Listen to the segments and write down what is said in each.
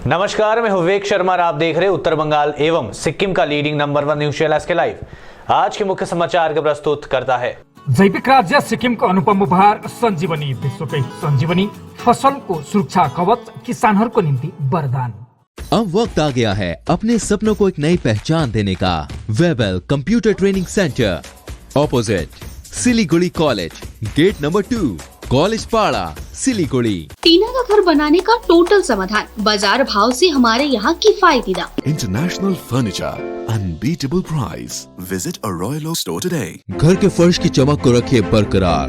नमस्कार, मैं विवेक शर्मा और आप देख रहे हैं उत्तर बंगाल एवं सिक्किम का leading number 1 news channel SK live. आज के मुख्य समाचार का प्रस्तुत करता है जैविक राज्य सिक्किम को अनुपम उपहार संजीवनी विश्वकै संजीवनी फसल को सुरक्षा कवच किसानहरूको निम्ति वरदान। अब वक्त आ गया है अपने सपनों को एक नई पहचान देने का। Webel computer training centre, opposite Siliguri college, gate number 2, college Para, Siliguri. टीना का घर बनाने का टोटल समाधान, बाजार भाव से हमारे यहाँ किफायती दाम। International furniture, unbeatable price. Visit a Royal Oak store today. घर के फर्श की चमक को रखिए बरकरार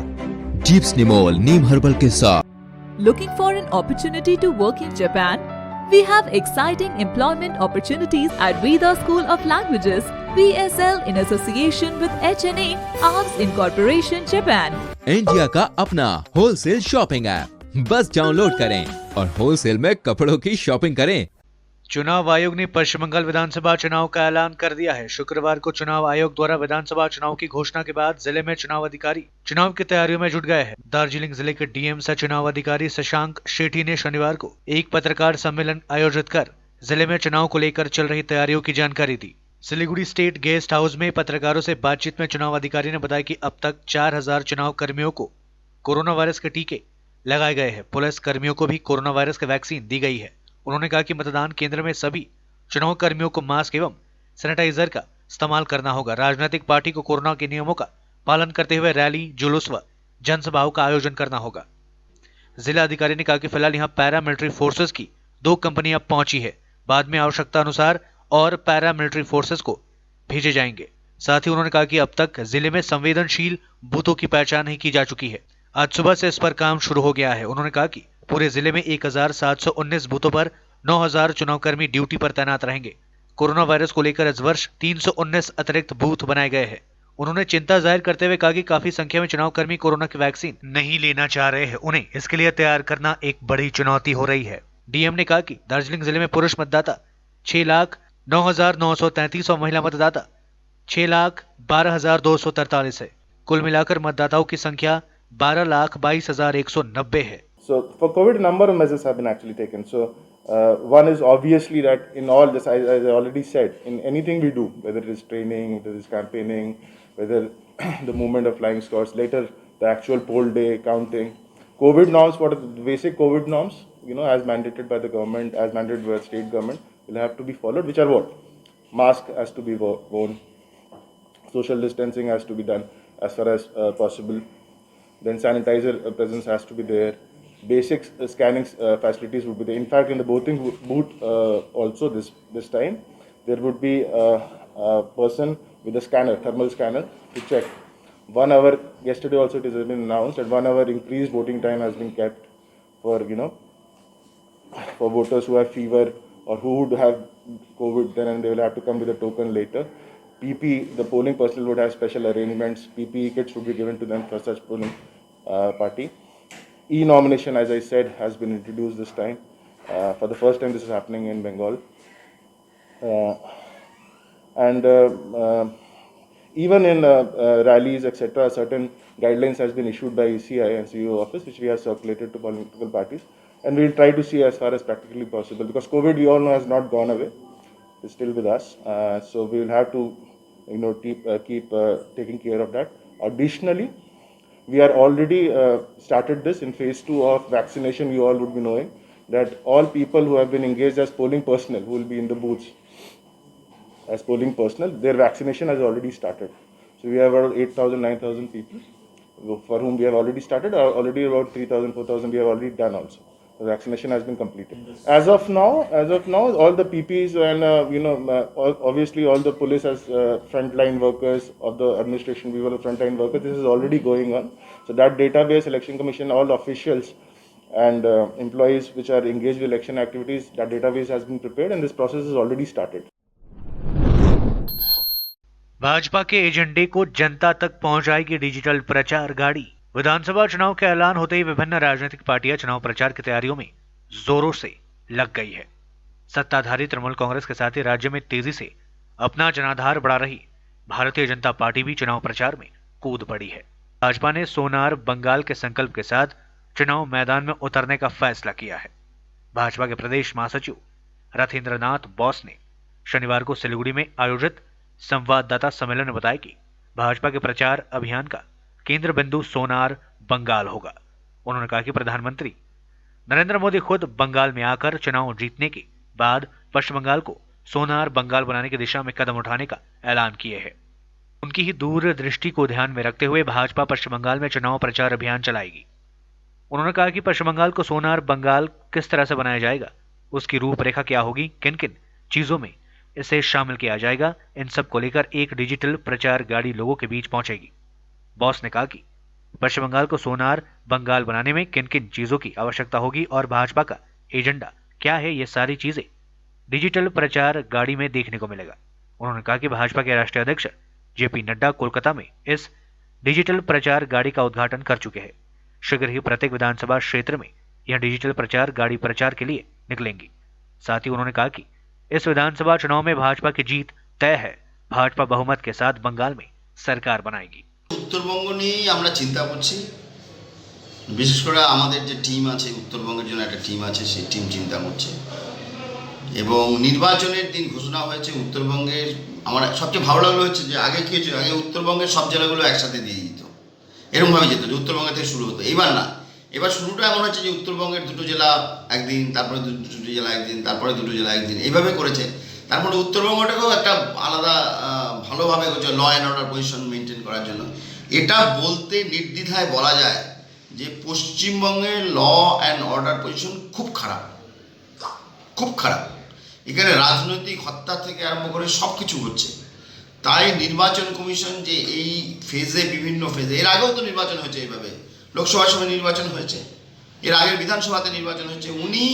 जीप्स निमोल नीम हर्बल के साथ। Looking for an opportunity to work in Japan? We have exciting employment opportunities at Veda School of Languages, VSL, in association with HNA, Arms Incorporation, Japan. India का अपना होलसेल शॉपिंग ऐप, बस download करें और wholesale में कपड़ों की shopping करें। चुनाव आयोग ने पश्चिम बंगाल विधानसभा चुनाव का ऐलान कर दिया है। शुक्रवार को चुनाव आयोग द्वारा विधानसभा चुनाव की घोषणा के बाद जिले में चुनाव अधिकारी चुनाव की तैयारियों में जुट गए हैं। दार्जिलिंग जिले के डीएम सह चुनाव अधिकारी शशांक शेट्टी ने शनिवार को एक पत्रकार सम्मेलन आयोजित कर जिले में चुनाव को लेकर चल रही तैयारियों की जानकारी दी। सिलीगुड़ी स्टेट गेस्ट हाउस में पत्रकारों से बातचीत में चुनाव अधिकारी ने बताया कि अब तक 4000 चुनाव कर्मियों को कोरोना वायरस के टीके लगाए गए हैं। पुलिस कर्मियों को भी कोरोना वायरस की वैक्सीन दी गई है। उन्होंने कहा कि मतदान केंद्र में सभी चुनाव कर्मियों को मास्क एवं सैनिटाइजर का इस्तेमाल करना होगा। राजनीतिक पार्टी को कोरोना के नियमों का पालन करते हुए रैली, जुलूस व जनसभाओं का आयोजन करना होगा। जिला अधिकारी ने कहा कि फिलहाल यहाँ पैरा मिलिट्री फोर्सेस की 2 कंपनियां पहुंची है। बाद में आवश्यकता अनुसार और पैरा मिलिट्री फोर्सेस को भेजे जाएंगे। साथ ही उन्होंने कहा कि अब तक जिले में संवेदनशील बूथों की पहचान नहीं की जा चुकी है। आज सुबह से इस पर काम शुरू हो गया है। उन्होंने कहा कि पूरे जिले में 1719 बूथों पर 9000 चुनाव कर्मी ड्यूटी पर तैनात रहेंगे। कोरोना वायरस को लेकर इस वर्ष 319 अतिरिक्त बूथ बनाए गए हैं। उन्होंने चिंता जाहिर करते हुए कहा कि काफी संख्या में चुनाव कर्मी कोरोना की वैक्सीन नहीं लेना चाह रहे हैं। उन्हें इसके लिए तैयार करना एक बड़ी चुनौती हो रही है। डीएम ने कहा कि दार्जिलिंग जिले में पुरुष मतदाता 6,09,933 और महिला मतदाता 6,12,243 है। कुल मिलाकर मतदाताओं की संख्या 12,22,190 है। So for COVID, a number of measures have been actually taken. So one is obviously that in all this, as I already said, in anything we do, whether it is training, whether it is campaigning, whether the movement of flying squads, later the actual poll day counting, COVID norms, what are the basic COVID norms, as mandated by the government, as mandated by the state government, will have to be followed, which are what? Mask has to be worn, social distancing has to be done as far as possible, then sanitizer presence has to be there. Basic scanning facilities would be there. In fact, in the voting booth also this time, there would be a person with a scanner, thermal scanner, to check. 1 hour, yesterday also it has been announced that 1 hour increased voting time has been kept for, for voters who have fever or who would have COVID then, and they will have to come with a token later. PPE, the polling personnel would have special arrangements. PPE kits would be given to them for such polling party. E-nomination, as I said, has been introduced this time. For the first time, this is happening in Bengal. Even in rallies, etc., certain guidelines has been issued by ECI and CEO office, which we have circulated to political parties. And we will try to see as far as practically possible, because COVID, we all know, has not gone away. It's still with us. So we will have to, keep taking care of that. Additionally, we are already started this in phase 2 of vaccination. You all would be knowing that all people who have been engaged as polling personnel, who will be in the booths as polling personnel, their vaccination has already started. So we have about 8,000, 9,000 people for whom we have already started. Already about 3,000, 4,000 we have already done also. The vaccination has been completed. As of now, all the PPs and obviously all the police as frontline workers of the administration, we were the frontline workers. This is already going on. So that database, Election Commission, all officials and employees which are engaged with election activities, that database has been prepared and this process is already started. Bhajpa के एजेंडे को जनता तक पहुंचाएगी digital प्रचार गाड़ी। विधानसभा चुनाव के ऐलान होते ही विभिन्न राजनीतिक पार्टियां चुनाव प्रचार की तैयारियों में जोरों से लग गई है। सत्ताधारी तृणमूल कांग्रेस के साथ ही राज्य में तेजी से अपना जनाधार बढ़ा रही भारतीय जनता पार्टी भी चुनाव प्रचार में कूद पड़ी है। भाजपा ने सोनार बंगाल के संकल्प के साथ चुनाव मैदान में उतरने का फैसला किया है। भाजपा के प्रदेश महासचिव रथेंद्र नाथ बॉस ने शनिवार को सिलीगुड़ी में आयोजित संवाददाता सम्मेलन में बताया कि भाजपा के प्रचार अभियान का केंद्र बिंदु सोनार बंगाल होगा। उन्होंने कहा कि प्रधानमंत्री नरेंद्र मोदी खुद बंगाल में आकर चुनाव जीतने के बाद पश्चिम बंगाल को सोनार बंगाल बनाने की दिशा में कदम उठाने का ऐलान किए हैं। उनकी ही दूरदृष्टि को ध्यान में रखते हुए भाजपा पश्चिम बंगाल में चुनाव प्रचार अभियान चलाएगी। उन्होंने कहा कि पश्चिम बंगाल को सोनार बंगाल किस तरह से बनाया जाएगा, उसकी रूपरेखा क्या होगी, किन किन चीजों में इसे शामिल किया जाएगा, इन सब को लेकर एक डिजिटल प्रचार गाड़ी लोगों के बीच पहुंचेगी। बॉस ने कहा कि पश्चिम बंगाल को सोनार बंगाल बनाने में किन किन चीजों की आवश्यकता होगी और भाजपा का एजेंडा क्या है, ये सारी चीजें डिजिटल प्रचार गाड़ी में देखने को मिलेगा। उन्होंने कहा कि भाजपा के राष्ट्रीय अध्यक्ष जेपी नड्डा कोलकाता में इस डिजिटल प्रचार गाड़ी का उद्घाटन कर चुके हैं। शीघ्र ही प्रत्येक विधानसभा क्षेत्र में यह डिजिटल प्रचार गाड़ी प्रचार के लिए निकलेंगी। साथ ही उन्होंने कहा कि इस विधानसभा चुनाव में भाजपा की जीत तय है। भाजपा बहुमत के साथ बंगाल में सरकार बनाएगी। उत्तरबंग নিয়ে আমরা চিন্তা করছি, বিশেষ করে আমাদের যে টিম আছে উত্তরবঙ্গের জন্য একটা টিম আছে, সেই টিম চিন্তা করছে এবং নির্বাচনের দিন ঘোষণা হয়েছে উত্তরবঙ্গের। আমার সবচেয়ে ভালো লাগলো হচ্ছে যে আগে কি হয়েছিল, আগে উত্তরবঙ্গের সব জেলাগুলো একসাথে দিয়ে দিত, এরকমভাবে যেত যে উত্তরবঙ্গ থেকে শুরু হতো। এবার না, এবার শুরুটা এমন হচ্ছে যে উত্তরবঙ্গের দুটো জেলা একদিন, তারপরে দুটো জেলা একদিন, তারপরে দুটো জেলা একদিন, এইভাবে করেছে। তারপরে উত্তরবঙ্গটাকেও একটা আলাদা ভালোভাবে হচ্ছে law and order position maintain করার জন্য। এটা বলতে নির্দ্বিধায় বলা যায় যে পশ্চিমবঙ্গের ল অ্যান্ড অর্ডার পজিশন খুব খারাপ, খুব খারাপ। এখানে রাজনৈতিক হত্যা থেকে আরম্ভ করে সব কিছু হচ্ছে। তাই নির্বাচন কমিশন যে এই ফেজে, বিভিন্ন ফেজে, এর আগেও তো নির্বাচন হয়েছে, এইভাবে লোকসভার সময় নির্বাচন হয়েছে, এর আগের বিধানসভাতে নির্বাচন হয়েছে। উনি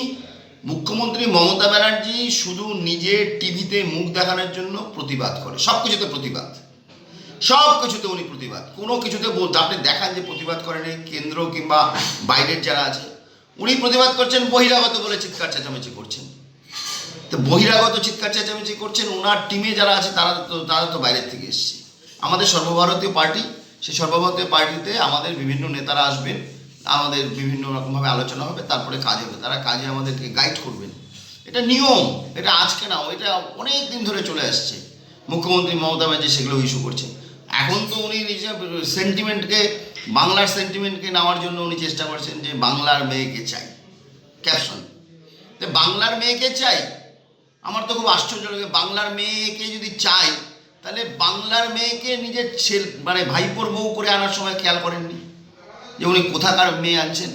মুখ্যমন্ত্রী মমতা ব্যানার্জি শুধু নিজের টিভিতে মুখ দেখানোর জন্য প্রতিবাদ করে, সব কিছুতে প্রতিবাদ, সব কিছুতে উনি প্রতিবাদ। কোনো কিছুতে আপনি দেখান যে প্রতিবাদ করেন কেন্দ্র কিংবা বাইরের যারা আছে, উনি প্রতিবাদ করছেন বহিরাগত বলে চিৎকার চেঁচামেচি করছেন। তো বহিরাগত চিৎকার চেঁচামেচি করছেন, ওনার টিমে যারা আছে তারা তো বাইরের থেকে এসছে। আমাদের সর্বভারতীয় পার্টি, সেই সর্বভারতীয় পার্টিতে আমাদের বিভিন্ন নেতারা আসবেন, আমাদের বিভিন্ন রকমভাবে আলোচনা হবে, তারপরে কাজ হবে। তারা কাজে আমাদেরকে গাইড করবেন। এটা নিয়ম, এটা আজকে না, এটা অনেক দিন ধরে চলে আসছে। মুখ্যমন্ত্রী মমতা ব্যানার্জি সেগুলো ইস্যু করছে। এখন তো উনি নিজের সেন্টিমেন্টকে, বাংলার সেন্টিমেন্টকে নেওয়ার জন্য উনি চেষ্টা করছেন যে বাংলার মেয়েকে চাই, ক্যাপশন। তো বাংলার মেয়েকে চাই, আমার তো খুব আশ্চর্য লাগে। বাংলার মেয়েকে যদি চাই, তাহলে বাংলার মেয়েকে নিজের মানে ভাইপোর বউ করে আনার সময় খেয়াল করেননি যে উনি কোথাকার মেয়ে আনছেন।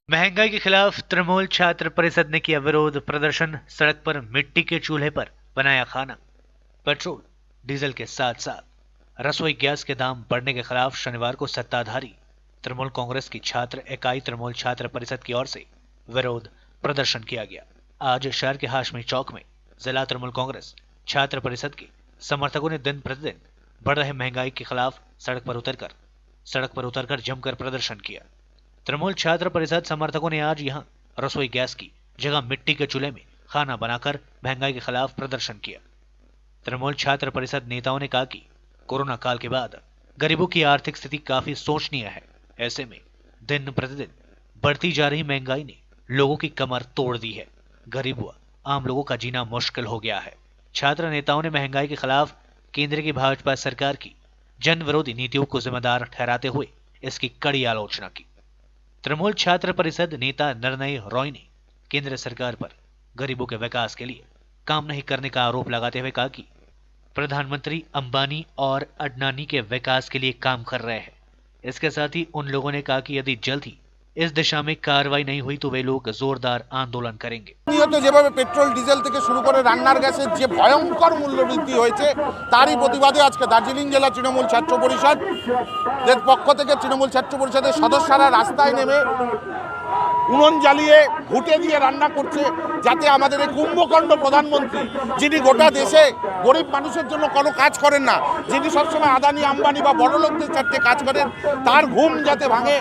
महंगाई के खिलाफ तृणमूल छात्र परिषद ने किया विरोध प्रदर्शन। सड़क पर मिट्टी के चूल्हे पर बनाया खाना। पेट्रोल डीजल के साथ साथ रसोई गैस के दाम बढ़ने के खिलाफ शनिवार को सत्ताधारी तृणमूल कांग्रेस की छात्र इकाई तृणमूल छात्र परिषद की ओर से विरोध प्रदर्शन किया गया। आज शहर के हाशमी चौक में जिला तृणमूल कांग्रेस छात्र परिषद के समर्थकों ने दिन प्रतिदिन बढ़ रहे महंगाई के खिलाफ सड़क पर उतरकर जमकर प्रदर्शन किया। तृणमूल छात्र परिषद समर्थकों ने आज यहां रसोई गैस की जगह मिट्टी के चूल्हे में खाना बनाकर महंगाई के खिलाफ प्रदर्शन किया। तृणमूल छात्र परिषद नेताओं ने कहा कि कोरोना काल के बाद गरीबों की आर्थिक स्थिति काफी शोचनीय है। ऐसे में दिन प्रतिदिन बढ़ती जा रही महंगाई ने लोगों की कमर तोड़ दी है। गरीब व आम लोगों का जीना मुश्किल हो गया है। छात्र नेताओं ने महंगाई के खिलाफ केंद्र की भाजपा सरकार की जन विरोधी नीतियों को जिम्मेदार ठहराते हुए इसकी कड़ी आलोचना की। तृणमूल छात्र परिषद नेता निर्णय रॉय ने केंद्र सरकार पर गरीबों के विकास के लिए काम नहीं करने का आरोप लगाते हुए कहा कि प्रधानमंत्री अंबानी और अडनानी के विकास के लिए काम कर रहे हैं। इसके साथ ही उन लोगों ने कहा कि यदि जल्द ही इस दिशा में कार्रवाई नहीं हुई तो वे लोग जोरदार आंदोलन करेंगे। যেভাবে পেট্রোল ডিজেল থেকে শুরু করে রান্নার গ্যাসের যে ভয়ঙ্কর মূল্য বৃদ্ধি হয়েছে, তারই প্রতিবাদে আজকে দার্জিলিং জেলা তৃণমূল ছাত্র পরিষদের পক্ষ থেকে তৃণমূল ছাত্র পরিষদের সদস্যরা রাস্তায় নেমে উনুন জ্বালিয়ে ঘুঁটে দিয়ে রান্না করছে যাতে আমাদের এই কুম্ভকর্ণ প্রধানমন্ত্রী, যিনি গোটা দেশে গরিব মানুষের জন্য কোনো কাজ করেন না, যিনি সবসময় আদানি আম্বানি বা বড় লোকদের চারটে কাজ করেন, তার ঘুম যাতে ভাঙে,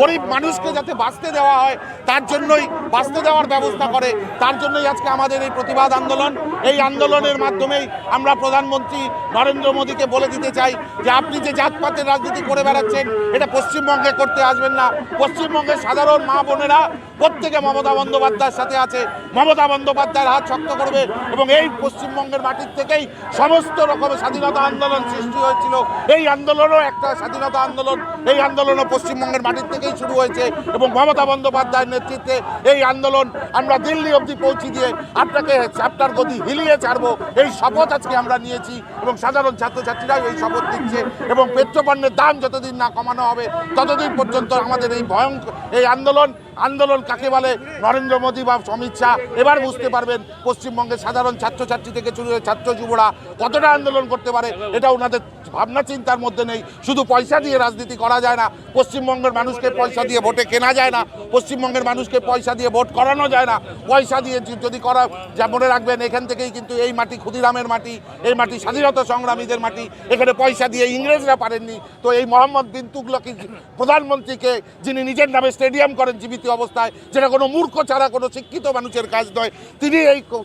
গরিব মানুষকে যাতে বাঁচতে দেওয়া হয়, তার জন্যই বাঁচতে দেওয়ার ব্যবস্থা করে, তার জন্যই আজকে আমাদের এই প্রতিবাদ আন্দোলন। এই আন্দোলনের মাধ্যমেই আমরা প্রধানমন্ত্রী নরেন্দ্র মোদীকে বলে দিতে চাই যে আপনি যে জাতপাতের রাজনীতি করে বেড়াচ্ছেন, এটা পশ্চিমবঙ্গে করতে আসবেন না। পশ্চিমবঙ্গের সাধারণ মা বোনেরা প্রত্যেকে মমতা বন্দ্যোপাধ্যায়ের সাথে আছে, মমতা বন্দ্যোপাধ্যায়ের হাত শক্ত করবে এবং এই পশ্চিমবঙ্গের মাটির থেকেই সমস্ত রকমের স্বাধীনতা আন্দোলন সৃষ্টি হয়েছিল। এই আন্দোলনও একটা স্বাধীনতা আন্দোলন, এই আন্দোলনও পশ্চিমবঙ্গের মাটির থেকেই শুরু হয়েছে এবং মমতা বন্দ্যোপাধ্যায়ের নেতৃত্বে এই আন্দোলন আমরা দিল্লি অবধি পৌঁছে দিয়ে আপনাকে চ্যাপ্টার গতি হিলিয়ে ছাড়বো, এই শপথ আজকে আমরা নিয়েছি এবং সাধারণ ছাত্রছাত্রীরাই এই শপথ নিচ্ছে। এবং পেট্রোপণ্যের দাম যতদিন না কমানো হবে ততদিন পর্যন্ত আমাদের এই ভয়ঙ্কর এই আন্দোলন কাকে বলে নরেন্দ্র মোদী বা অমিত শাহ এবার বুঝতে পারবেন। পশ্চিমবঙ্গের সাধারণ ছাত্রছাত্রী থেকে শুরু করে ছাত্র যুবরা কতটা আন্দোলন করতে পারে এটা ওনাদের ভাবনা চিন্তার মধ্যে নেই। শুধু পয়সা দিয়ে রাজনীতি করা যায় না, পশ্চিমবঙ্গের মানুষকে পয়সা দিয়ে ভোটে কেনা যায় না, পশ্চিমবঙ্গের মানুষকে পয়সা দিয়ে ভোট করানো যায় না। পয়সা দিয়ে যদি করা, যা মনে রাখবেন এখান থেকেই কিন্তু এই মাটি ক্ষুদিরামের মাটি, এই মাটি স্বাধীনতা সংগ্রামীদের মাটি। এখানে পয়সা দিয়ে ইংরেজরা পারেননি, তো এই মোহাম্মদ বিন তুগলকি প্রধানমন্ত্রীকে, যিনি নিজের নামে স্টেডিয়াম করেন জীবিত অবস্থায়, যেটা কোনো মূর্খ ছাড়া কোনো শিক্ষিত মানুষের কাজ নয়,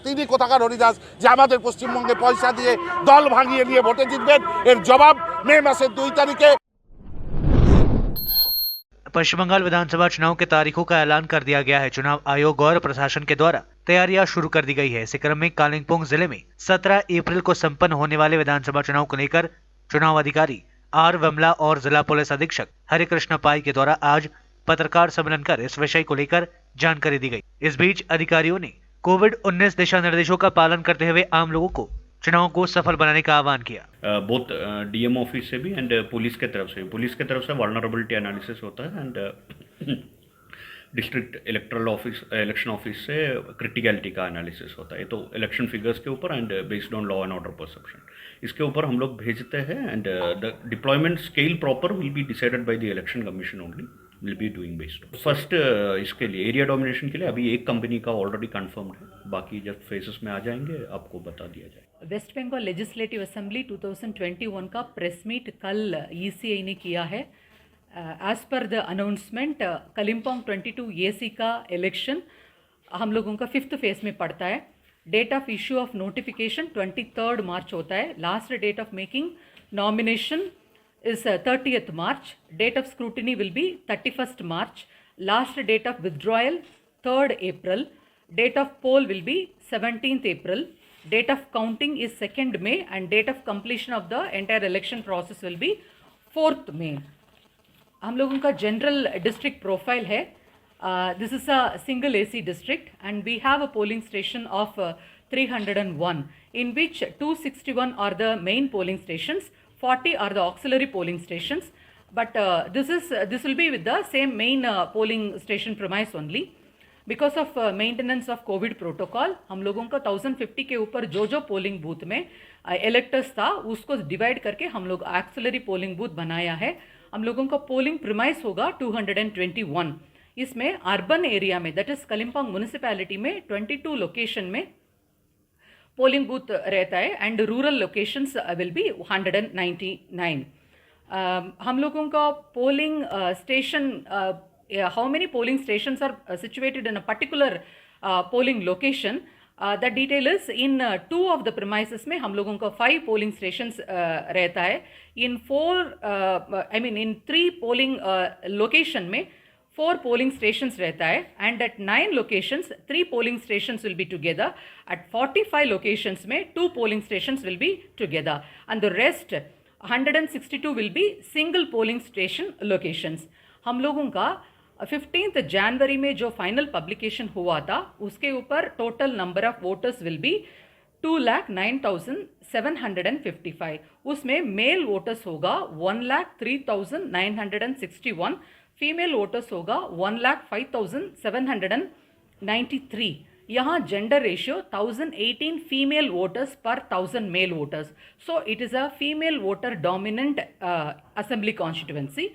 তিনি কোথাকার হরিদাস যে আমাদের পশ্চিমবঙ্গে পয়সা দিয়ে দল ভাঙিয়ে নিয়ে ভোটে জিতবেন। এর জবাব মে মাসের 2 তারিখে। पश्चिम बंगाल विधानसभा चुनाव के तारीखों का ऐलान कर दिया गया है। चुनाव आयोग और प्रशासन के द्वारा तैयारियां शुरू कर दी गई है। इसी क्रम में कालिंपोंग जिले में 17 अप्रैल को संपन्न होने वाले विधानसभा चुनाव को लेकर चुनाव अधिकारी आर विमला और जिला पुलिस अधीक्षक हरिकृष्ण पाई के द्वारा आज पत्रकार सम्मेलन कर इस विषय को लेकर जानकारी दी गई। इस बीच अधिकारियों ने कोविड-19 दिशा निर्देशों का पालन करते हुए आम लोगों को चुनाव को सफल बनाने का आह्वान किया। बोथ डीएम ऑफिस से भी एंड पुलिस के तरफ से वल्नरेबिलिटी एनालिसिस होता है एंड डिस्ट्रिक्ट इलेक्शन ऑफिस से क्रिटिकलिटी का एनालिसिस होता है। तो इलेक्शन फिगर्स के ऊपर and based on law and order perception इसके ऊपर हम लोग भेजते हैं and the deployment scale proper will be decided by the election commission only, will be doing based. First इसके लिए एरिया डोमिनेशन के लिए अभी एक कंपनी का ऑलरेडी कंफर्म्ड है, बाकी जब फेसेस में आ जाएंगे आपको बता दिया जाएगा। वेस्ट बंगाल लेजिस्लेटिव असेंबली 2021 का प्रेस मीट कल ECI ने किया है। As per the announcement Kalimpong 22 AC का इलेक्शन हम लोगों का 5th फेज में पड़ता है। Date of issue of notification 23rd March होता है। Last date of making nomination is 30th March. Date of scrutiny will be 31st March. Last date of withdrawal 3rd April. Date of poll will be 17th April. Date of counting is 2nd May and date of completion of the entire election process will be 4th May. हम लोगों का general district profile है. This is a single AC district and we have a polling station of 301 in which 261 are the main polling stations. 40 are the auxiliary polling stations, but this will be with the same main polling station premise only. Because of maintenance of COVID protocol, हम लोगों का 1050 के ऊपर जो polling booth में electors था उसको divide करके हम लोग auxiliary पोलिंग बूथ बनाया है। हम लोगों का पोलिंग प्रीमाइस होगा 221। इसमें अर्बन एरिया में दैट इज कलिम्पोंग म्यूनिसिपैलिटी में 22 लोकेशन में पोलिंग बूथ रहता है and rural locations will be 199। हम लोगों का polling station, how many polling stations are situated in a particular polling location, the detail is in 2 of the premises में हम लोगों का 5 पोलिंग स्टेशंस रहता है। इन 3 पोलिंग लोकेशन में 4 polling stations रहता है and at 9 locations 3 polling stations will be together. At 45 locations में 2 polling stations will be together and the rest 162 will be single polling station locations. हम लोगों का 15th January में जो फाइनल पब्लिकेशन हुआ था उसके ऊपर total number of voters will be 2,09,755। उसमें मेल वोटर्स होगा 1,03,961, फीमेल वोटर्स होगा 1,05,793। यहाँ gender ratio 1018 female voters per 1000 male voters, so it is a female voter dominant assembly constituency.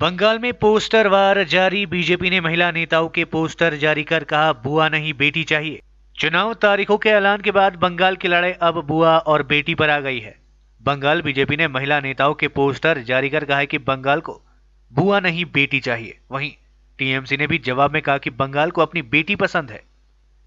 Bengal में पोस्टर वार जारी, बीजेपी ने महिला नेताओं के पोस्टर जारी कर कहा बुआ नहीं बेटी चाहिए। चुनाव तारीखों के ऐलान के बाद बंगाल की लड़ाई अब बुआ और बेटी पर आ गई है। बंगाल बीजेपी ने महिला नेताओं के पोस्टर जारी कर कहा है कि बंगाल को बुआ नहीं बेटी चाहिए। वहीं टीएमसी ने भी जवाब में कहा कि बंगाल को अपनी बेटी पसंद है।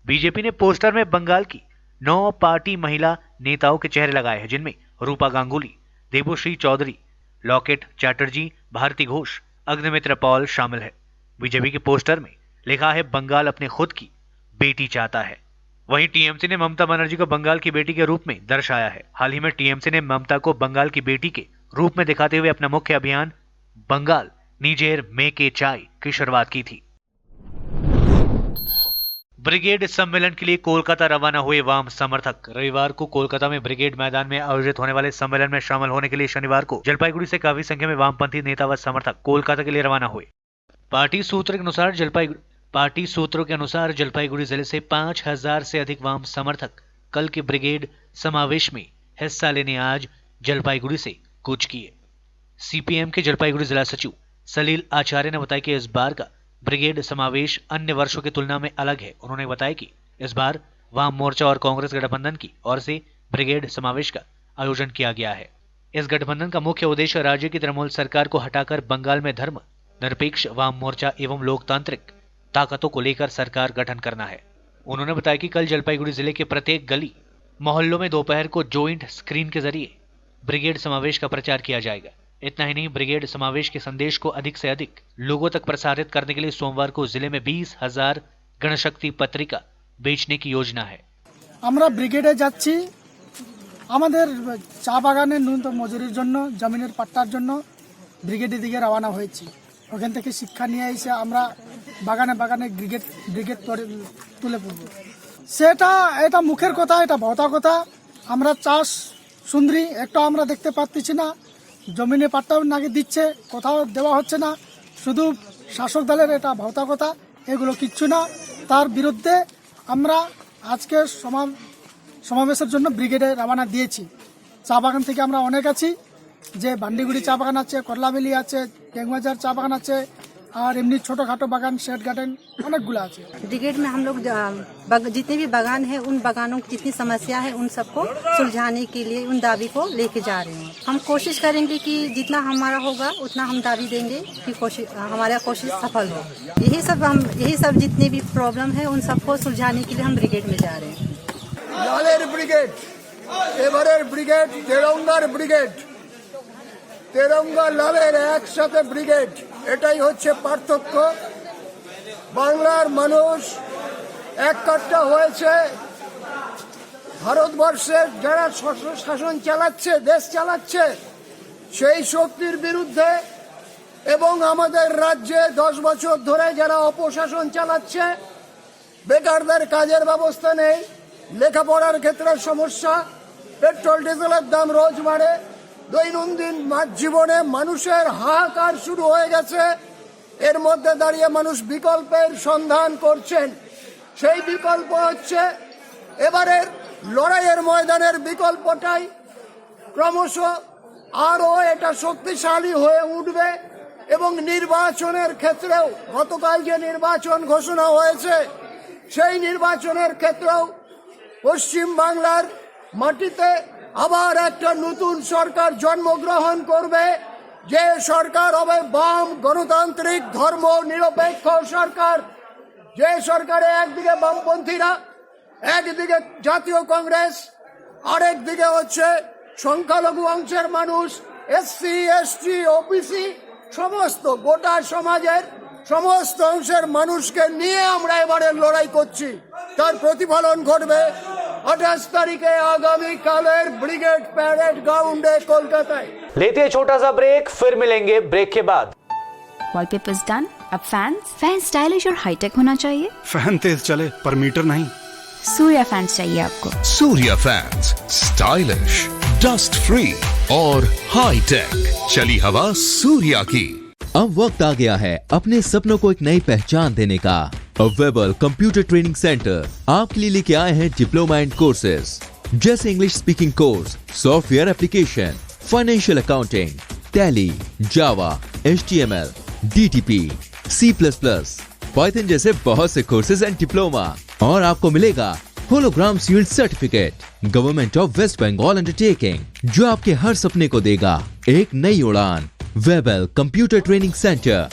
बीजेपी ने पोस्टर में बंगाल की 9 पार्टी महिला नेताओं के चेहरे लगाए हैं, जिनमें रूपा गांगुली, देबोश्री चौधरी, लॉकेट चैटर्जी, भारती घोष, अग्निमित्र पॉल शामिल है। बीजेपी के पोस्टर में लिखा है बंगाल अपने खुद की बेटी चाहता है। वहीं टीएमसी ने ममता बनर्जी को बंगाल की बेटी के रूप में दर्शाया है। हाल ही में टीएमसी ने ममता को बंगाल की बेटी के रूप में दिखाते हुए अपना मुख्य अभियान बंगाल निजेर मेके चाय की शुरुआत की थी। ब्रिगेड सम्मेलन के लिए कोलकाता रवाना हुए वाम समर्थक। रविवार को कोलकाता में ब्रिगेड मैदान में आयोजित होने वाले सम्मेलन में शामिल होने के लिए शनिवार को जलपाईगुड़ी से काफी संख्या में वामपंथी नेता व समर्थक कोलकाता के लिए रवाना हुए। पार्टी सूत्रों के अनुसार जलपाईगुड़ी जिले से 5000 से अधिक वाम समर्थक कल के ब्रिगेड समावेश में हिस्सा लेने आज जलपाईगुड़ी से कूच किए। सीपीएम के जलपाईगुड़ी जिला सचिव सलील आचार्य ने बताया कि इस बार का ब्रिगेड समावेश अन्य वर्षों की तुलना में अलग है। उन्होंने बताया कि इस बार वाम मोर्चा और कांग्रेस गठबंधन की ओर से ब्रिगेड समावेश का आयोजन किया गया है। इस गठबंधन का मुख्य उद्देश्य राज्य की तृणमूल सरकार को हटाकर बंगाल में धर्म निरपेक्ष वाम मोर्चा एवं लोकतांत्रिक ताकतों को लेकर सरकार गठन करना है। उन्होंने बताया कि कल जलपाईगुड़ी जिले के प्रत्येक गली मोहल्लों में दोपहर को जॉइंट स्क्रीन के जरिए ब्रिगेड समावेश का प्रचार किया जाएगा। इतना ही नहीं, ब्रिगेड समावेश के संदेश को अधिक से अधिक लोगों तक प्रसारित करने के लिए सोमवार को जिले में 20,000 गणशक्ति पत्रिका बेचने की योजना है। আমরা ব্রিগেডে যাচ্ছি আমাদের চা বাগানের ন্যূনতম মজুরির জন্য, জমিনের পাট্টার জন্য ব্রিগেডের দিকে রওনা হয়েছি। ওখান থেকে শিক্ষা নিয়ে এসে আমরা বাগানে বাগানে ব্রিগেড তুলে পড়ব। এটা মুখের কথা, এটা ভৌতা কথা। আমরা চাষ সুন্দরী একটা আমরা দেখতে পাচ্ছি না, জমিনে পাট্টাও নাকি দিচ্ছে, কোথাও দেওয়া হচ্ছে না, শুধু শাসক দলের এটা ভৌতা কথা, এগুলো কিচ্ছু না। তার বিরুদ্ধে আমরা আজকে সমাবেশের জন্য ব্রিগেডে রওনা দিয়েছি। চা বাগান থেকে আমরা অনেক আছি, যে বান্ডিগুড়ি চা বাগান আছে, করলাবেলি আছে, টেংবাজার চা বাগান আছে, और एमनी छोटो-खाटो बागान, शेड गार्डन अनेकगुला আছে। ब्रिगेड में हम लोग जितने भी बागान है, उन बागानों की जितनी समस्या है उन सबको सुलझाने के लिए उन दावी को लेके जा रहे हैं। हम कोशिश करेंगे कि जितना हमारा होगा उतना हम दावी देंगे कि हमारा कोशिश सफल हो। यही सब जितने भी प्रॉब्लम है उन सबको सुलझाने के लिए हम ब्रिगेड में जा रहे हैं। लालेर ब्रिगेड, एबारेर ब्रिगेड, तेरंगार ब्रिगेड, তেরঙ্গা লালের একসাথে ব্রিগেড, এটাই হচ্ছে পার্থক্য। বাংলার মানুষ এককাট্টা হয়েছে। ভারতবর্ষের যারা শাসন চালাচ্ছে, দেশ চালাচ্ছে, সেই শক্তির বিরুদ্ধে এবং আমাদের রাজ্যে 10 বছর ধরে যারা অপশাসন চালাচ্ছে, বেকারদের কাজের ব্যবস্থা নেই, লেখাপড়ার ক্ষেত্রে সমস্যা, পেট্রোল ডিজেলের দাম রোজ বাড়ে, দৈনন্দিন জীবনে মানুষের হাহাকার শুরু হয়ে গেছে। এর মধ্যে দাঁড়িয়ে মানুষ বিকল্পের সন্ধান করছেন। সেই বিকল্প হচ্ছে এবারের লড়াইয়ের ময়দানের বিকল্পটাই ক্রমশ আরও এটা শক্তিশালী হয়ে উঠবে এবং নির্বাচনের ক্ষেত্রেও গতকাল যে নির্বাচন ঘোষণা হয়েছে, সেই নির্বাচনের ক্ষেত্রেও পশ্চিম বাংলার মাটিতে আবার একটা নতুন সরকার জন্মগ্রহণ করবে, যে সরকার হবে বাম গণতান্ত্রিক ধর্ম নিরপেক্ষ সরকার। যে সরকারে একদিকে বামপন্থীরা, একদিকে জাতীয় কংগ্রেস, আরেকদিকে হচ্ছে সংখ্যালঘু অংশের মানুষ, এসসি এসটি ওবিসি, সমস্ত গোটা সমাজের সমস্ত অংশের মানুষকে নিয়ে আমরা এবারে লড়াই করছি। তার প্রতিফলন ঘটবে 28 তারিখে আগামীকালের ব্রিগেড প্যারেড গ্রাউন্ডে কলকাতায়। लेते हैं छोटा सा ब्रेक, फिर मिलेंगे ब्रेक के बाद। वॉलपेपर्स डन, अब फैन स्टाइलिश और हाईटेक होना चाहिए। फैन तेज चले पर मीटर नहीं। सूर्या फैंस चाहिए आपको। Surya fans, stylish, dust free और हाई टेक, चली हवा सूर्या की। अब वक्त आ गया है अपने सपनों को एक नई पहचान देने का। वेबल कंप्यूटर ट्रेनिंग सेंटर आपके लिए लेके आए हैं डिप्लोमा एंड कोर्सेज जैसे English speaking course, software application, financial accounting, Tally, Java, HTML, DTP, C++, Python जैसे बहुत से कोर्सेज एंड डिप्लोमा और आपको मिलेगा hologram shield certificate government of West Bengal undertaking जो आपके हर सपने को देगा एक नई उड़ान। Webel computer training centre,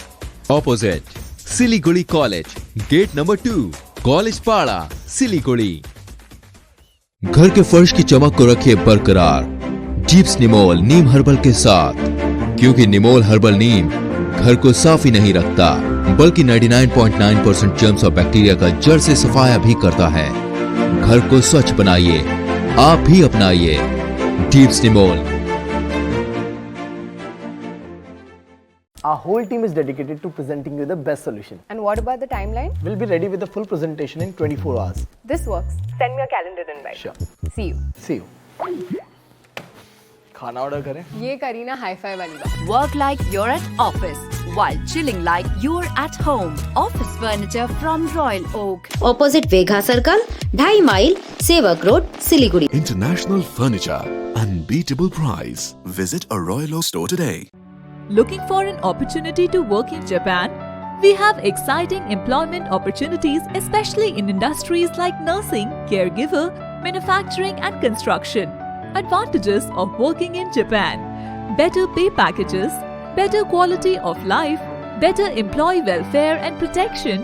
opposite Siliguri college, gate number 2, college Para, Siliguri. घर के फर्श की चमक को रखिए बरकरार जीप्स निमोल नीम हर्बल के साथ, क्योंकि निमोल हर्बल नीम घर को साफ ही नहीं रखता बल्कि 99.9% जर्म्स और बैक्टीरिया का जड़ से सफाया भी करता है। घर को स्वच्छ बनाइए, आप भी अपनाइए jeeps Nimol. Our whole team is dedicated to presenting you the best solution. And what about the timeline? We'll be ready with the full presentation in 24 hours. This works. Send me a calendar invite. Sure. See you. See you. खाना order करें? ये करी ना hi-fi वाली बात। Work like you're at office while chilling like you're at home. Office furniture from Royal Oak. Opposite Vegha Circle, 2.5 mile, Sevak Road, Siliguri. International furniture, unbeatable price. Visit a Royal Oak store today. Looking for an opportunity to work in Japan? We have exciting employment opportunities, especially in industries like nursing, caregiver, manufacturing and construction. Advantages of working in Japan: better pay packages, better quality of life, better employee welfare and protection,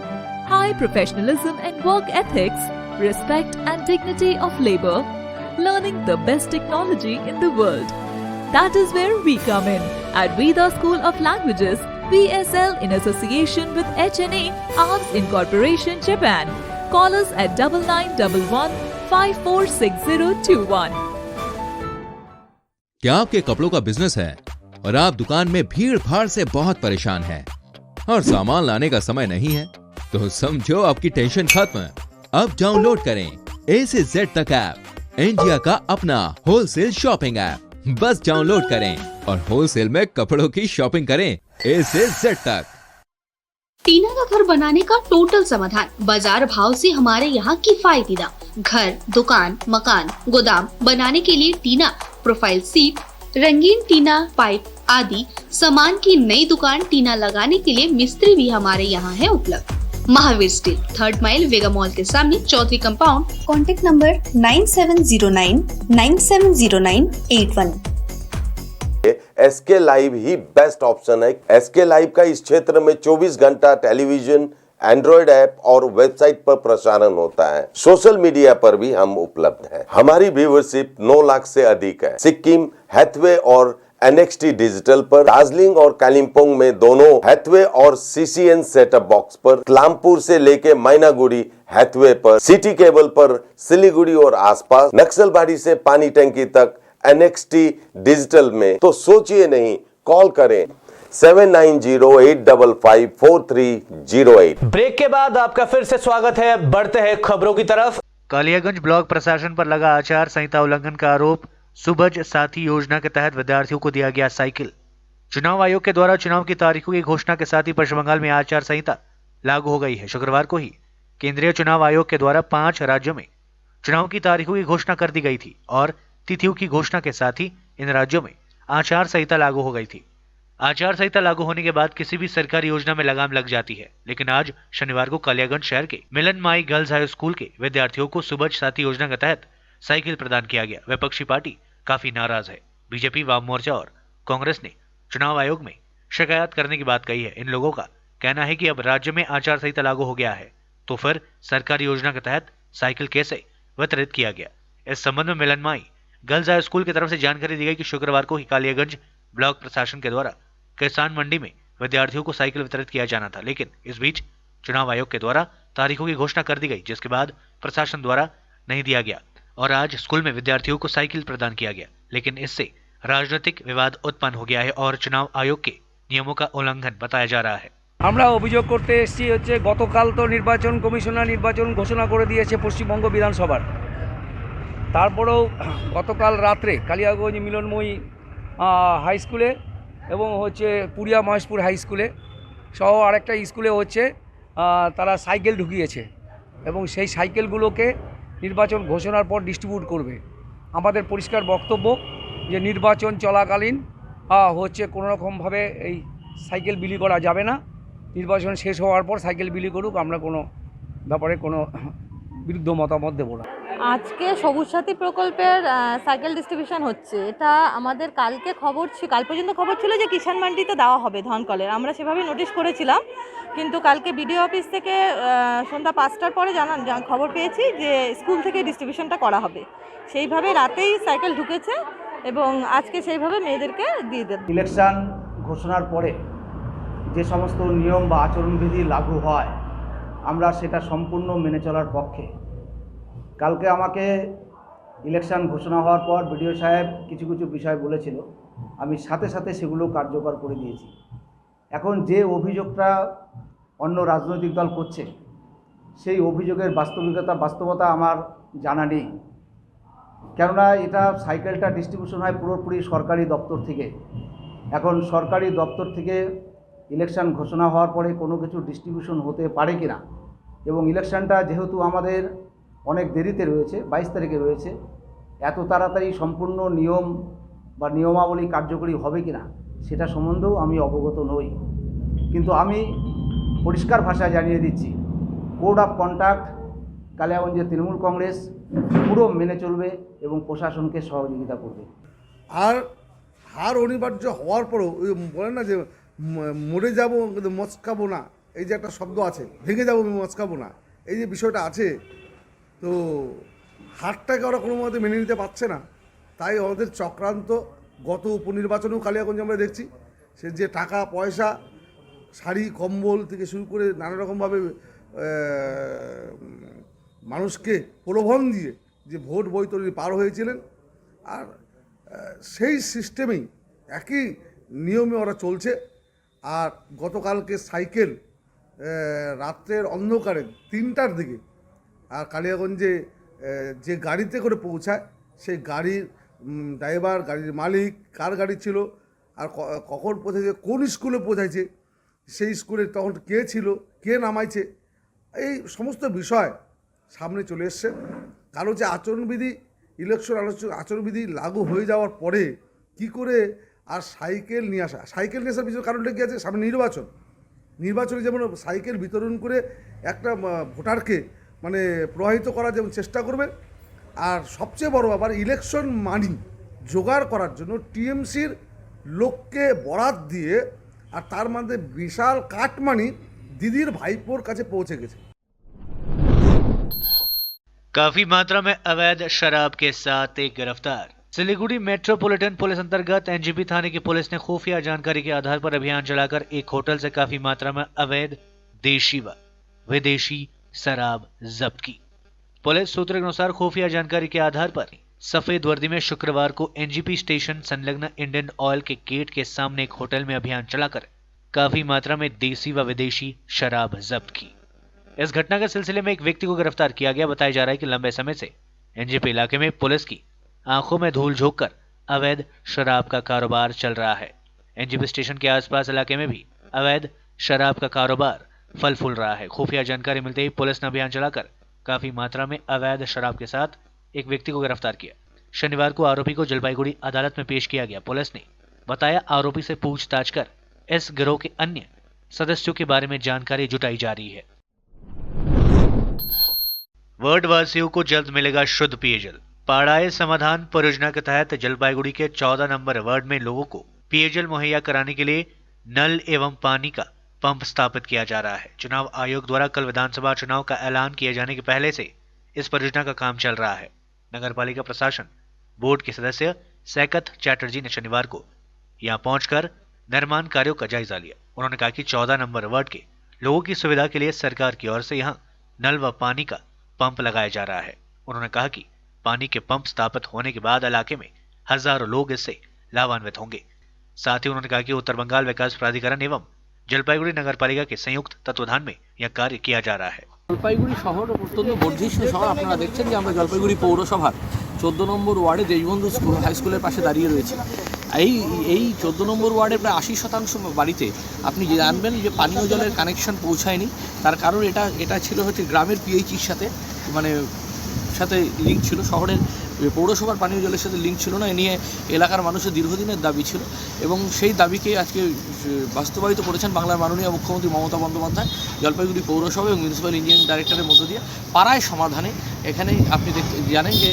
high professionalism and work ethics, respect and dignity of labor, learning the best technology in the world. That is where we come in at Veda School of Languages, VSL, in association with HNA, Arms Incorporation, Japan. Call us at 9911 546021. क्या आपके कपड़ों का business है और आप दुकान में भीड़ भाड़ से बहुत परेशान हैं और सामान लाने का समय नहीं है? तो समझो आपकी टेंशन खत्म। अब डाउनलोड करें A से Z तक ऐप, इंडिया का अपना होलसेल शॉपिंग ऐप। बस डाउनलोड करें और होलसेल में कपड़ों की शॉपिंग करें A से Z तक। टीना का घर बनाने का टोटल समाधान बाजार भाव से हमारे यहाँ किफायती दाम। घर, दुकान, मकान, गोदाम बनाने के लिए टीना, प्रोफाइल सीट, रंगीन टीना, पाइप आदि सामान की नई दुकान टीना लगाने के लिए मिस्त्री भी हमारे यहाँ है उपलब्ध। Mahavir steel, 3rd mile, Vega mall के सामने, Chaudhary compound. Contact number 9709 970981। SK live ही बेस्ट ऑप्शन है। एसके लाइव का इस क्षेत्र में 24 घंटा टेलीविजन, एंड्रॉइड ऐप और वेबसाइट पर प्रसारण होता है। सोशल मीडिया पर भी हम उपलब्ध हैं। हमारी व्यूवरशिप 9 लाख से अधिक है। सिक्किम, हैथवे और NXT डिजिटल पर, दार्जिलिंग और कालिम्पोंग में दोनों हैथवे और CCN सेटअप बॉक्स पर, तलामपुर से लेके मैनागुड़ी हैथवे पर, सिटी केबल पर, सिलीगुड़ी और आसपास, नक्सलबाड़ी से पानी टंकी तक NXT डिजिटल में। तो सोचिए नहीं, कॉल करें 7908554308। ब्रेक के बाद आपका फिर से स्वागत है। बढ़ते हैं खबरों की तरफ। कालियागंज ब्लॉक प्रशासन पर लगा आचार संहिता उल्लंघन का आरोप। सुबज साथी योजना के तहत विद्यार्थियों को दिया गया साइकिल। चुनाव आयोग के द्वारा चुनाव की तारीखों की घोषणा के साथ ही पश्चिम बंगाल में आचार संहिता लागू हो गई है। शुक्रवार को ही केंद्रीय चुनाव आयोग के द्वारा 5 राज्यों में चुनाव की तारीखों की घोषणा कर दी गई थी और तिथियों की घोषणा के साथ ही इन राज्यों में आचार संहिता लागू हो गई थी। आचार संहिता लागू होने के बाद किसी भी सरकारी योजना में लगाम लग जाती है, लेकिन आज शनिवार को कालियागंज शहर के मिलन माई गर्ल्स हाई स्कूल के विद्यार्थियों को सुबज साथी योजना के तहत साइकिल प्रदान किया गया। विपक्षी पार्टी काफी नाराज है। बीजेपी, वाम मोर्चा और कांग्रेस ने चुनाव आयोग में शिकायत करने की बात कही है। इन लोगों का कहना है कि अब राज्य में आचार संहिता लागू हो गया है, तो फिर सरकारी योजना के तहत साइकिल कैसे वितरित किया गया। इस संबंध में मिलन माई गर्ल्स हाई स्कूल की तरफ से जानकारी दी गई कि शुक्रवार को ही कालियागंज ब्लॉक प्रशासन के द्वारा किसान मंडी में विद्यार्थियों को साइकिल वितरित किया जाना था, लेकिन इस बीच चुनाव आयोग के द्वारा तारीखों की घोषणा कर दी गई, जिसके बाद प्रशासन द्वारा नहीं दिया गया और आज स्कूल में विद्यार्थियों को साइकिल प्रदान किया गया। लेकिन इससे राजनीतिक विवाद उत्पन्न हो गया है और चुनाव आयोग के नियमों का उल्लंघन बताया जा रहा है। আমরা অভিযোগ করতে এসেছি হচ্ছে গতকাল তো নির্বাচন কমিশনার নির্বাচন ঘোষণা করে দিয়েছে পশ্চিমবঙ্গ বিধানসভার। তারপরেও গতকাল রাত্রে কালিয়াগঞ্জ মিলনময়ী হাই স্কুলে এবং হচ্ছে পুরিয়া মহেশপুর হাই স্কুলে সহ আরেকটা স্কুলে হচ্ছে তারা সাইকেল ঢুকিয়েছে এবং সেই সাইকেলগুলোকে নির্বাচন ঘোষণার পর ডিস্ট্রিবিউট করবে। আমাদের পরিষ্কার বক্তব্য যে নির্বাচন চলাকালীন হচ্ছে কোনোরকমভাবে এই সাইকেল বিলি করা যাবে না। নির্বাচন শেষ হওয়ার পর সাইকেল বিলি করুক, আমরা কোনো ব্যাপারে কোনো বিরুদ্ধ মতামত দেবো না। আজকে সবুজ সাথী প্রকল্পের সাইকেল ডিস্ট্রিবিউশন হচ্ছে। এটা আমাদের কালকে কাল পর্যন্ত খবর ছিল যে কিষাণ মান্ডিতে দেওয়া হবে ধনকলের, আমরা সেভাবে নোটিশ করেছিলাম। কিন্তু কালকে বিডিও অফিস থেকে সন্ধ্যা 5টার পরে খবর পেয়েছি যে স্কুল থেকে ডিস্ট্রিবিউশনটা করা হবে। সেইভাবে রাতেই সাইকেল ঢুকেছে এবং আজকে সেইভাবে মেয়েদেরকে দিয়ে দেবে। ইলেকশন ঘোষণার পরে যে সমস্ত নিয়ম বা আচরণবিধি লাগু হয় আমরা সেটা সম্পূর্ণ মেনে চলার পক্ষে। কালকে আমাকে ইলেকশন ঘোষণা হওয়ার পর বিডিও সাহেব কিছু কিছু বিষয় বলেছিল, আমি সাথে সাথে সেগুলো কার্যকর করে দিয়েছি। এখন যে অভিযোগটা অন্য রাজনৈতিক দল করছে সেই অভিযোগের বাস্তবতা আমার জানা নেই, কেননা এটা সাইকেলটা ডিস্ট্রিবিউশন হয় পুরোপুরি সরকারি দপ্তর থেকে। এখন সরকারি দপ্তর থেকে ইলেকশন ঘোষণা হওয়ার পরে কোনো কিছু ডিস্ট্রিবিউশন হতে পারে কিনা, এবং ইলেকশনটা যেহেতু আমাদের অনেক দেরিতে রয়েছে, 22 তারিখে রয়েছে, এত তাড়াতাড়ি সম্পূর্ণ নিয়ম বা নিয়মাবলী কার্যকরী হবে কিনা সেটা সম্বন্ধেও আমি অবগত নই। কিন্তু আমি পরিষ্কার ভাষায় জানিয়ে দিচ্ছি, কোড অফ কন্ডাক্ট কালিয়াগঞ্জের তৃণমূল কংগ্রেস পুরো মেনে চলবে এবং প্রশাসনকে সহযোগিতা করবে। আর হার অনিবার্য হওয়ার পরেও ওই বলেন না যে মরে যাব কিন্তু মচকাবো না, এই যে একটা শব্দ আছে, ভেঙে যাবো মচকাবো না, এই যে বিষয়টা আছে, তো হারটাকে ওরা কোনো মতে মেনে নিতে পারছে না। তাই ওদের চক্রান্ত গত উপনির্বাচনেও কালিয়াগঞ্জে আমরা দেখছি, সে যে টাকা পয়সা শাড়ি কম্বল থেকে শুরু করে নানা রকমভাবে মানুষকে প্রলোভন দিয়ে যে ভোট বৈতরণী পার হয়েছিলেন, আর সেই সিস্টেমেই একই নিয়মে ওরা চলছে। আর গতকালকে সাইকেল রাত্রের অন্ধকারে 3টার দিকে আর কালিয়াগঞ্জে যে গাড়িতে করে পৌঁছায় সেই গাড়ির ড্রাইভার, গাড়ির মালিক, কার গাড়ি ছিল আর কখন পৌঁছেছে, কোন স্কুলে পৌঁছাইছে, সেই স্কুলে তখন কে ছিল, কে নামাইছে, এই সমস্ত বিষয় সামনে চলে এসছে। কারো যে আচরণবিধি, ইলেকশন আচরণবিধি লাগু হয়ে যাওয়ার পরে কি করে আর সাইকেল নিয়ে আসার পিছনে কারণটা কী আছে, সামনে নির্বাচনে যেমন সাইকেল বিতরণ করে একটা ভোটারকে মানে প্রভাবিত করার যেমন চেষ্টা করবে, আর সবচেয়ে বড় ব্যাপার ইলেকশন মানি জোগাড় করার জন্য টিএমসির লোককে বরাত দিয়ে আর তার মধ্যে বিশাল কাটমানি দিদির ভাইপোর কাছে পৌঁছে গেছে। काफी मात्रा में अवैध शराब के साथ एक गिरफ्तार। सिलीगुड़ी मेट्रोपॉलिटन पुलिस अंतर्गत एनजीपी थाने की पुलिस ने खुफिया जानकारी के आधार पर अभियान चलाकर एक होटल से काफी मात्रा में अवैध देशी व विदेशी शराब जब्त की। पुलिस सूत्रों के अनुसार खुफिया जानकारी के आधार पर सफेद वर्दी में शुक्रवार को एनजीपी स्टेशन संलग्न इंडियन ऑयल के गेट के सामने एक होटल में अभियान चलाकर काफी मात्रा में देसी व विदेशी शराब जब्त की। इस घटना के सिलसिले में एक व्यक्ति को गिरफ्तार किया गया। बताया जा रहा है कि लंबे समय से एनजीपी इलाके में पुलिस की आंखों में धूल झोंक कर अवैध शराब का कारोबार चल रहा है। एनजीपी स्टेशन के आसपास इलाके में भी अवैध शराब का कारोबार फल फूल रहा है। खुफिया जानकारी मिलते ही पुलिस ने अभियान चलाकर काफी मात्रा में अवैध शराब के साथ एक व्यक्ति को गिरफ्तार किया। शनिवार को आरोपी को जलपाईगुड़ी अदालत में पेश किया गया। पुलिस ने बताया आरोपी से पूछताछ कर इस गिरोह के अन्य सदस्यों के बारे में जानकारी जुटाई जा रही है। वार्ड वासियों को जल्द मिलेगा शुद्ध पेयजल। पाड़ाए समाधान परियोजना के तहत जलपाईगुड़ी के 14 नंबर वार्ड में लोगों को पेयजल मुहैया कराने के लिए नल एवं पानी का पंप स्थापित किया जा रहा है। चुनाव आयोग द्वारा कल विधानसभा चुनाव का ऐलान किए जाने के पहले से इस परियोजना का काम चल रहा है। नगर पालिका प्रशासन बोर्ड के सदस्य सैकत चैटर्जी ने शनिवार को यहां पहुंचकर निर्माण कार्यों का जायजा लिया। उन्होंने कहा कि 14 नंबर वार्ड के लोगों की सुविधा के लिए सरकार की ओर से यहां नल व पानी का पंप लगाया जा रहा है। उन्होंने कहा कि पानी के पंप स्थापित होने के बाद इलाके में हजारों लोग इससे लाभान्वित होंगे। साथ ही उन्होंने कहा कि उत्तर बंगाल विकास प्राधिकरण एवं जलपाईगुड़ी नगर पालिका के संयुक्त तत्वाधान में यह कार्य किया जा रहा है। জলপাইগুড়ি শহর অত্যন্ত বর্ধিষ্ণু শহর। আপনারা দেখছেন যে আমরা জলপাইগুড়ি পৌরসভার 14 নম্বর ওয়ার্ডে দেশবন্ধু হাই স্কুলের পাশে দাঁড়িয়ে রয়েছে। এই 14 নম্বর ওয়ার্ডে প্রায় 80% বাড়িতে আপনি জানবেন যে পানীয় জলের কানেকশন পৌঁছায়নি। তার কারণ এটা ছিল হচ্ছে গ্রামের পিএইচির সাথে সাথে লিঙ্ক ছিল। শহরের পৌরসভার পানীয় জলের সাথে লিঙ্ক ছিল না। এ নিয়ে এলাকার মানুষের দীর্ঘদিনের দাবি ছিল এবং সেই দাবিকে আজকে বাস্তবায়িত করেছেন বাংলার মাননীয় মুখ্যমন্ত্রী মমতা বন্দ্যোপাধ্যায় জলপাইগুড়ি পৌরসভা এবং মিউনিসিপ্যাল ইঞ্জিনিয়ারিং ডাইরেক্টরের মধ্য দিয়ে পাড়ায় সমাধানে। এখানে আপনি জানেন যে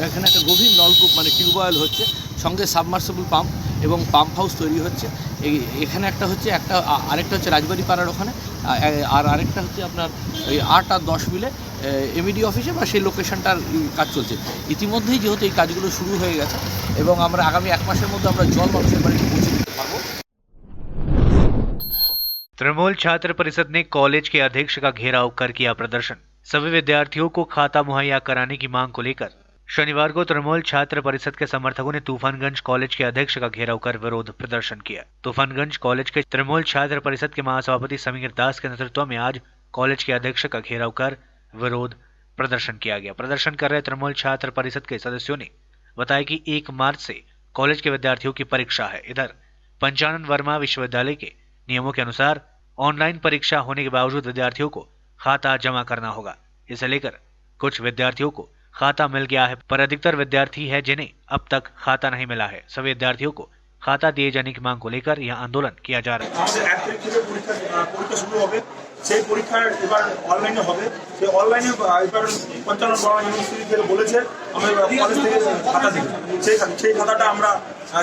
এখানে একটা গভীর নলকূপ মানে টিউবওয়েল হচ্ছে, সঙ্গে সাবমার্সিবল পাম্প এবং পাম্প হাউস তৈরি হচ্ছে। এখানে আরেকটা হচ্ছে রাজবাড়ি পাড়ার ওখানে, আর আরেকটা হচ্ছে আপনার এই 8 আর 10 মিলে এমইডি অফিসে বা সেই লোকেশনটার কাজ চলছে। ইতিমধ্যেই যেহেতু এই কাজগুলো শুরু হয়ে গেছে এবং আমরা আগামী 1 মাসের মধ্যে আমরা জল মানুষের বাড়িতে পৌঁছে দিতে পারবো। तृणमूल छात्र परिषद ने कॉलेज के अध्यक्ष का घेराव कर किया प्रदर्शन। सभी विद्यार्थियों को खाता मुहैया कराने की मांग को लेकर शनिवार को तृणमूल छात्र परिषद के समर्थकों ने तूफानगंज कॉलेज के अध्यक्ष का घेराव कर विरोध प्रदर्शन किया। तूफानगंज कॉलेज के तृणमूल छात्र परिषद के महासभापति समीर दास के नेतृत्व में आज कॉलेज के अध्यक्ष का घेराव कर विरोध प्रदर्शन किया गया। प्रदर्शन कर रहे तृणमूल छात्र परिषद के सदस्यों ने बताया कि 1 मार्च से कॉलेज के विद्यार्थियों की परीक्षा है। इधर पंचानन वर्मा विश्वविद्यालय के नियमों के अनुसार ऑनलाइन परीक्षा होने के बावजूद विद्यार्थियों को खाता जमा करना होगा। इसे लेकर कुछ विद्यार्थियों को खाता मिल गया है, पर अधिकतर विद्यार्थी है जिन्हें अब तक खाता नहीं मिला है। सभी विद्यार्थियों को खाता दिए जाने की मांग को लेकर यह आंदोलन किया जा रहा है। পরীক্ষা শুরু হবে, সেই পরীক্ষার এবার অনলাইনে হবে। সেই অনলাইনে এবার 55 বড় ইউনিভার্সিটি থেকে বলেছে আমরা কলেজ থেকে খাতা দিই। সেই খাতাটা আমরা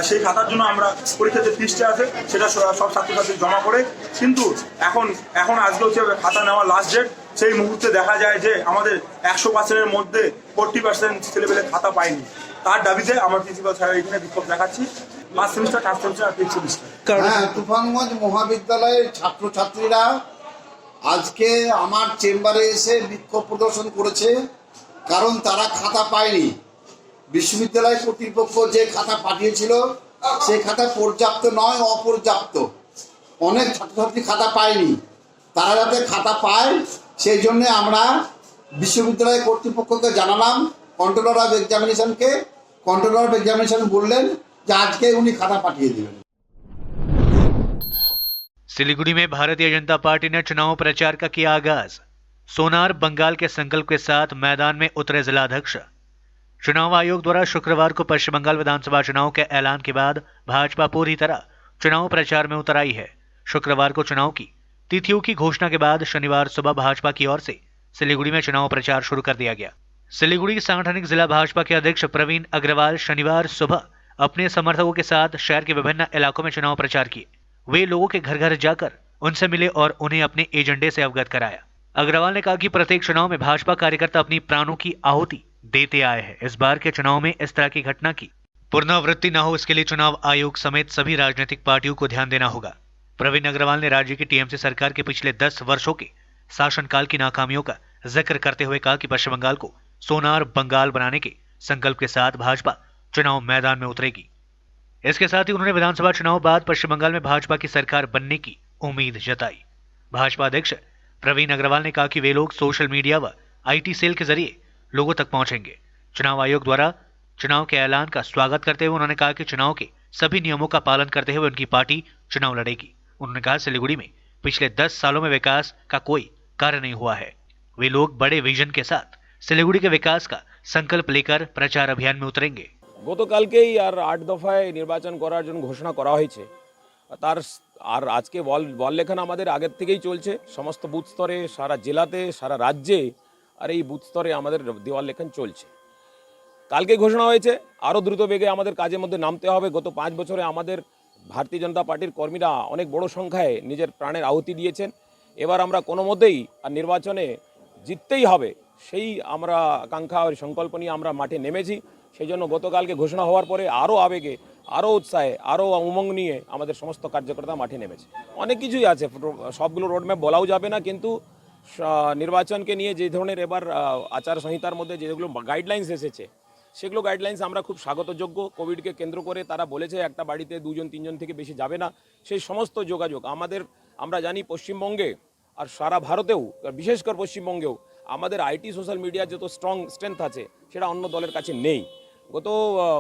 সেই খাতার জন্য আমরা পরীক্ষার যে ফিসটা আছে সেটা সব ছাত্রছাত্রী জমা করে, কিন্তু এখন আজকে হচ্ছে খাতা নেওয়ার লাস্ট ডেট। সেই মুহূর্তে দেখা যায় যে আমাদের 100%-এর মধ্যে 40% ছেলেপেলে খাতা পায়নি। তার দাবিতে আমার প্রিন্সিপাল স্যার এখানে বিক্ষোভ দেখাচ্ছি। 1st সেমিস্টার, 3rd সেমিস্টার আর 5th সেমিস্টার। তুফানগঞ্জ মহাবিদ্যালয়ের ছাত্রছাত্রীরা আজকে আমার চেম্বারে এসে বিক্ষোভ প্রদর্শন করেছে, কারণ তারা খাতা পায়নি। বিশ্ববিদ্যালয় কর্তৃপক্ষ যে খাতা পাঠিয়েছিল সেই খাতা পর্যাপ্ত নয়, অপর্যাপ্ত। অনেক ছাত্রছাত্রী খাতা পায়নি, তারা যাতে খাতা পায় সেই জন্য আমরা বিশ্ববিদ্যালয় কর্তৃপক্ষকে জানালাম, কন্ট্রোলার অফ এক্সামিনেশনকে। কন্ট্রোলার অফ এক্সামিনেশন বললেন যে আজকে উনি খাতা পাঠিয়ে দেবেন। सिलीगुड़ी में भारतीय जनता पार्टी ने चुनाव प्रचार का किया आगाज। सोनार बंगाल के संकल्प के साथ मैदान में उतरे जिलाध्यक्ष। चुनाव आयोग द्वारा शुक्रवार को पश्चिम बंगाल विधानसभा चुनाव के ऐलान के बाद भाजपा पूरी तरह चुनाव प्रचार में उतर आई है। शुक्रवार को चुनाव की तिथियों की घोषणा के बाद शनिवार सुबह भाजपा की ओर से सिलीगुड़ी में चुनाव प्रचार शुरू कर दिया गया। सिलीगुड़ी सांगठनिक जिला भाजपा के अध्यक्ष प्रवीण अग्रवाल शनिवार सुबह अपने समर्थकों के साथ शहर के विभिन्न इलाकों में चुनाव प्रचार किए। वे लोगों के घर घर जाकर उनसे मिले और उन्हें अपने एजेंडे से अवगत कराया। अग्रवाल ने कहा कि प्रत्येक चुनाव में भाजपा कार्यकर्ता अपनी प्राणों की आहुति देते आए हैं। इस बार के चुनाव में इस तरह की घटना की पुनरावृत्ति न हो, इसके लिए चुनाव आयोग समेत सभी राजनीतिक पार्टियों को ध्यान देना होगा। प्रवीण अग्रवाल ने राज्य की टीएमसी सरकार के पिछले 10 वर्षों के शासनकाल की नाकामियों का जिक्र करते हुए कहा कि पश्चिम बंगाल को सोनार बंगाल बनाने के संकल्प के साथ भाजपा चुनाव मैदान में उतरेगी। इसके साथ ही उन्होंने विधानसभा चुनाव बाद पश्चिम बंगाल में भाजपा की सरकार बनने की उम्मीद जताई। भाजपा अध्यक्ष प्रवीण अग्रवाल ने कहा कि वे लोग सोशल मीडिया व आईटी सेल के जरिए लोगों तक पहुंचेंगे। चुनाव आयोग द्वारा चुनाव के ऐलान का स्वागत करते हुए उन्होंने कहा कि चुनाव के सभी नियमों का पालन करते हुए उनकी पार्टी चुनाव लड़ेगी। उन्होंने कहा सिलीगुड़ी में पिछले 10 सालों में विकास का कोई कार्य नहीं हुआ है। वे लोग बड़े विजन के साथ सिलीगुड़ी के विकास का संकल्प लेकर प्रचार अभियान में उतरेंगे। গতকালকেই আর 8 দফায় নির্বাচন করার জন্য ঘোষণা করা হয়েছে। তার আর আজকে বল লেখানো আমাদের আগের থেকেই চলছে সমস্ত বুথ স্তরে, সারা জেলাতে, সারা রাজ্যে, আর এই বুথ স্তরে আমাদের দেওয়াল লেখন চলছে। কালকে ঘোষণা হয়েছে আরও দ্রুত বেগে আমাদের কাজের মধ্যে নামতে হবে। গত 5 বছরে আমাদের ভারতীয় জনতা পার্টির কর্মীরা অনেক বড় সংখ্যায় নিজের প্রাণের আহুতি দিয়েছেন। এবার আমরা কোনো মতেই আর নির্বাচনে জিততেই হবে সেই আমরা আকাঙ্ক্ষা আর সংকল্প নিয়ে আমরা মাঠে নেমেছি। সেই জন্য গতকালকে ঘোষণা হওয়ার পরে আরও আবেগে, আরও উৎসাহে, আরও উমঙ্গ নিয়ে আমাদের সমস্ত কার্যকর্তা মাঠে নেমেছে। অনেক কিছুই আছে, সবগুলো রোডম্যাপ বলাও যাবে না, কিন্তু নির্বাচনকে নিয়ে যে ধরনের এবার আচারসংহিতার মধ্যে যেগুলো গাইডলাইন্স এসেছে সেগুলো গাইডলাইন্স আমরা খুব স্বাগতযোগ্য। কোভিডকে কেন্দ্র করে তারা বলেছে একটা বাড়িতে 2-3 জন থেকে বেশি যাবে না। সেই সমস্ত যোগাযোগ আমরা জানি পশ্চিমবঙ্গে আর সারা ভারতেও, বিশেষ করে পশ্চিমবঙ্গেও আমাদের আইটি সোশ্যাল মিডিয়ার যত স্ট্রেংথ আছে সেটা অন্য দলের কাছে নেই। গত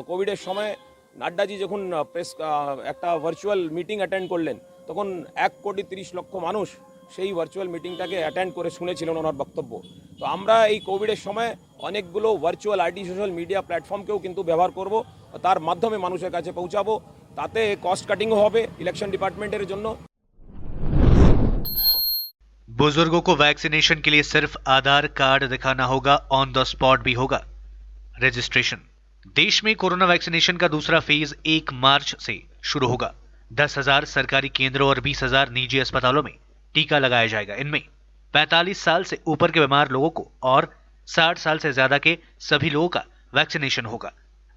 কোভিডের সময় নাড্ডাজি যখন একটা ভার্চুয়াল মিটিং অ্যাটেন্ড করলেন, তখন 1,30,00,000 মানুষ সেই ভার্চুয়াল মিটিংটাকে অ্যাটেন্ড করে শুনেছিলেন ওনার বক্তব্য। তো আমরা এই কোভিডের সময় অনেকগুলো ভার্চুয়াল সোশ্যাল মিডিয়া প্ল্যাটফর্মকেও কিন্তু ব্যবহার করব, তার মাধ্যমে মানুষের কাছে পৌঁছাবো, তাতে কস্ট কাটিংও হবে ইলেকশন ডিপার্টমেন্টের জন্য। बुजुर्गों को वैक्सीनेशन के लिए सिर्फ आधार कार्ड दिखाना होगा, ऑन द स्पॉट भी होगा रजिस्ट्रेशन। देश में कोरोना वैक्सीनेशन का दूसरा फेज 1 मार्च से शुरू होगा। 10,000 सरकारी केंद्रों और 20,000 निजी अस्पतालों में टीका लगाया जाएगा। इनमें 45 साल से ऊपर के बीमार लोगों को और 60 साल से ज्यादा के सभी लोगों का वैक्सीनेशन होगा।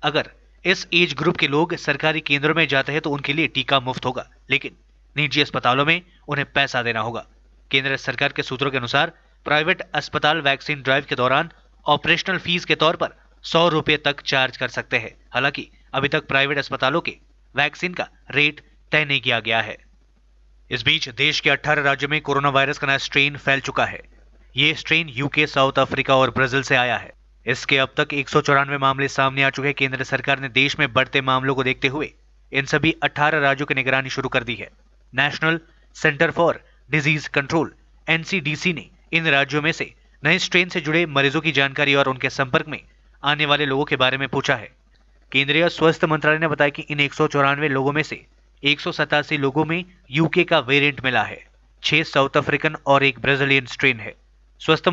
अगर इस एज ग्रुप के लोग सरकारी केंद्रों में जाते हैं तो उनके लिए टीका मुफ्त होगा, लेकिन निजी अस्पतालों में उन्हें पैसा देना होगा। केंद्र सरकार के सूत्रों के अनुसार प्राइवेट अस्पताल वैक्सीन ड्राइव के दौरान ऑपरेशनल फीस के तौर पर 100 रुपए तक चार्ज कर सकते हैं। हालांकि अभी तक प्राइवेट अस्पतालों के वैक्सीन का रेट तय नहीं किया गया है। इस बीच देश के 18 राज्यों में कोरोना वायरस का नया स्ट्रेन फैल चुका है। ये स्ट्रेन यूके, साउथ अफ्रीका और ब्राजील से आया है। इसके अब तक 194 मामले सामने आ चुके हैं। केंद्र सरकार ने देश में बढ़ते मामलों को देखते हुए इन सभी 18 राज्यों की निगरानी शुरू कर दी है। National centre for disease control (NCDC) ने इन राज्यों में से नए स्ट्रेन से जुड़े मरीजों की जानकारी और उनके संपर्क में आने वाले लोगों के बारे में पूछा है। केंद्रीय स्वास्थ्य मंत्रालय ने बताया कि इन 194 लोगों में से 187 लोगों में यूके का वेरिएंट मिला है, 6 साउथ अफ्रीकन और 1 ब्राजीलियन स्ट्रेन है। स्वास्थ्य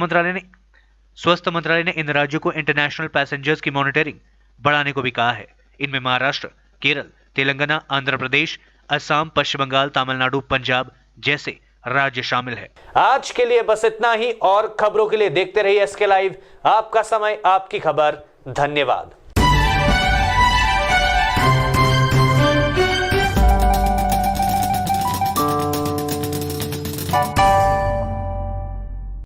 मंत्रालय ने इन राज्यों को इंटरनेशनल पैसेंजर्स की मॉनिटरिंग बढ़ाने को भी कहा है। इनमें महाराष्ट्र, केरल, तेलंगाना, आंध्र प्रदेश, असम, पश्चिम बंगाल, तमिलनाडु, पंजाब जैसे राज्य शामिल है। आज के लिए बस इतना ही और खबरों के लिए देखते रहिए SK लाइव, आपका समय आपकी खबर। धन्यवाद।